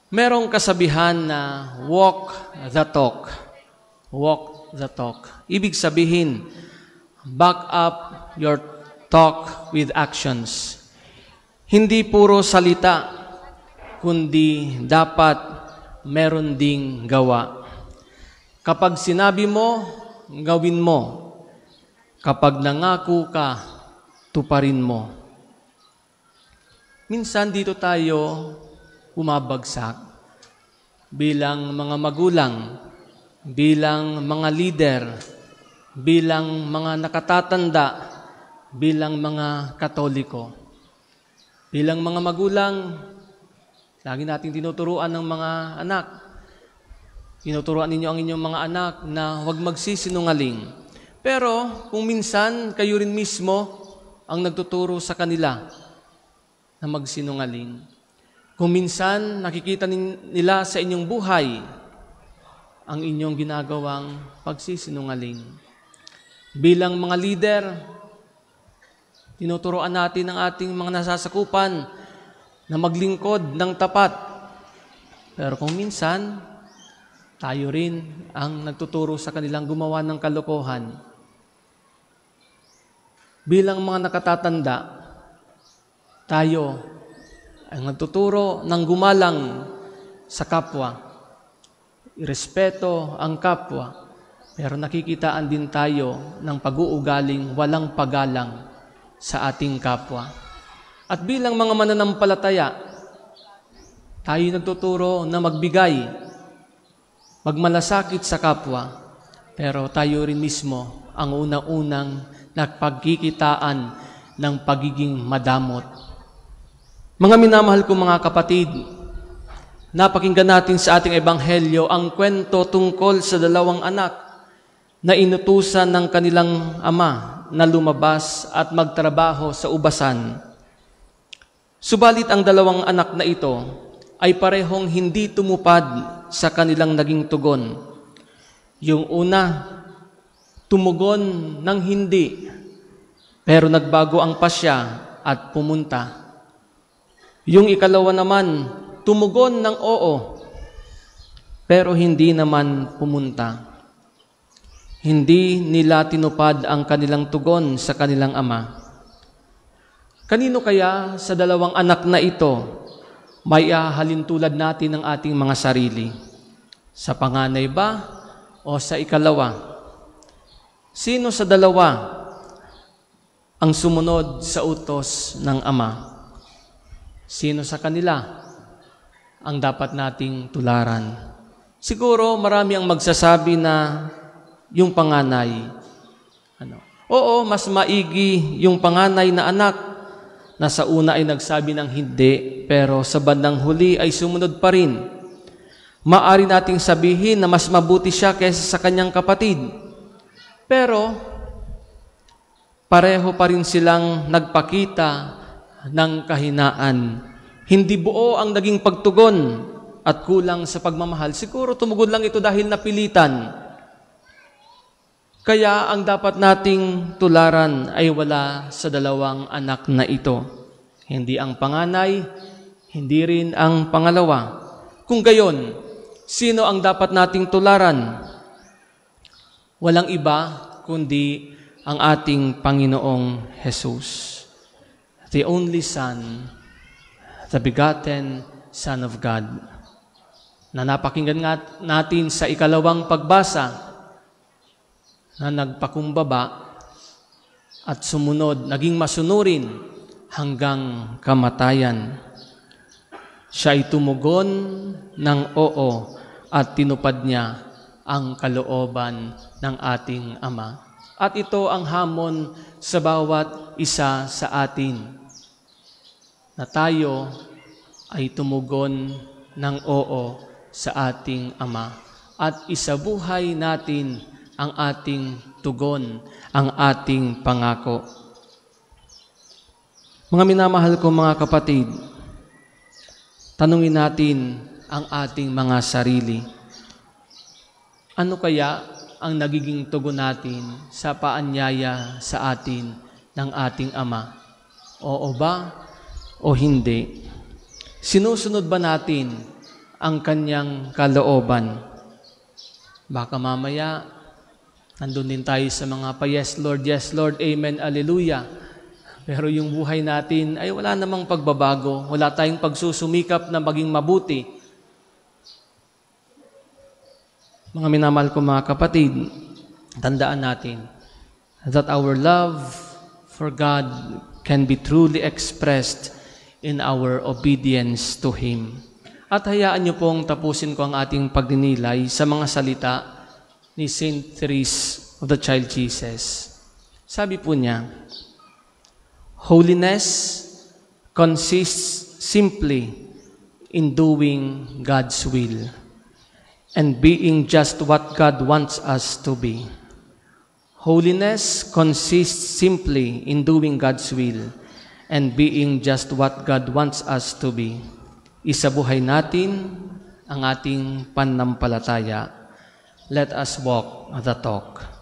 Merong kasabihan na walk the talk. Walk the talk. Ibig sabihin, back up your talk with actions. Hindi puro salita, kundi dapat meron ding gawa. Kapag sinabi mo, gawin mo. Kapag nangako ka, tuparin mo. Minsan dito tayo umabagsak bilang mga magulang, bilang mga leader, bilang mga nakatatanda, bilang mga Katoliko. Bilang mga magulang, lagi nating tinuturuan ng mga anak. Tinuturuan ninyo ang inyong mga anak na huwag magsisinungaling. Pero kung minsan kayo rin mismo ang nagtuturo sa kanila na magsinungaling. Kung minsan nakikita nila sa inyong buhay ang inyong ginagawang pagsisinungaling. Bilang mga leader, tinuturoan natin ang ating mga nasasakupan na maglingkod ng tapat. Pero kung minsan, tayo rin ang nagtuturo sa kanilang gumawa ng kalokohan. Bilang mga nakatatanda, tayo ang nagtuturo ng gumalang sa kapwa. Irespeto ang kapwa, pero nakikitaan din tayo ng pag-uugaling walang paggalang sa ating kapwa. At bilang mga mananampalataya, tayo nagtuturo na magbigay, magmalasakit sa kapwa, pero tayo rin mismo ang unang-unang nagpagkikitaan ng pagiging madamot. Mga minamahal kong mga kapatid, napakinggan natin sa ating ebanghelyo ang kwento tungkol sa dalawang anak na inutusan ng kanilang ama na lumabas at magtrabaho sa ubasan. Subalit ang dalawang anak na ito ay parehong hindi tumupad sa kanilang naging tugon. Yung una, tumugon ng hindi, pero nagbago ang pasya at pumunta. Yung ikalawa naman, tumugon ng oo, pero hindi naman pumunta. Hindi nila tinupad ang kanilang tugon sa kanilang ama. Kanino kaya sa dalawang anak na ito may hahalintulad natin ang ating mga sarili? Sa panganay ba o sa ikalawa? Sino sa dalawa ang sumunod sa utos ng ama? Sino sa kanila ang dapat nating tularan? Siguro marami ang magsasabi na yung panganay. Oo, mas maigi yung panganay na anak na sa una ay nagsabi ng hindi, pero sa bandang huli ay sumunod pa rin. Maari nating sabihin na mas mabuti siya kaysa sa kanyang kapatid. Pero pareho pa rin silang nagpakita ng kahinaan. Hindi buo ang naging pagtugon at kulang sa pagmamahal. Siguro tumugon lang ito dahil napilitan. Kaya ang dapat nating tularan ay wala sa dalawang anak na ito. Hindi ang panganay, hindi rin ang pangalawa. Kung gayon, sino ang dapat nating tularan? Walang iba kundi ang ating Panginoong Jesus. The only Son, the begotten Son of God, na napakinggan natin sa ikalawang pagbasa na nagpakumbaba at sumunod, naging masunurin hanggang kamatayan. Siya ay tumugon ng oo at tinupad niya ang kalooban ng ating Ama. At ito ang hamon sa bawat isa sa atin, na tayo ay tumugon ng oo sa ating Ama at isabuhay natin ang ating tugon, ang ating pangako. Mga minamahal ko mga kapatid, tanungin natin ang ating mga sarili. Ano kaya ang nagiging tugon natin sa paanyaya sa atin ng ating Ama? Oo ba o hindi? Sinusunod ba natin ang kanyang kalooban. Baka mamaya, nandun din tayo sa mga pa yes Lord, amen, alleluia. Pero yung buhay natin ay wala namang pagbabago, wala tayong pagsusumikap na maging mabuti. Mga minamahal ko mga kapatid, tandaan natin that our love for God can be truly expressed in our obedience to Him. At hayaan niyo pong tapusin ko ang ating pagdinilay sa mga salita ni Saint Therese of the Child Jesus. Sabi po niya, holiness consists simply in doing God's will and being just what God wants us to be. Holiness consists simply in doing God's will and being just what God wants us to be. Isabuhay natin ang ating pananampalataya. Let us walk the talk.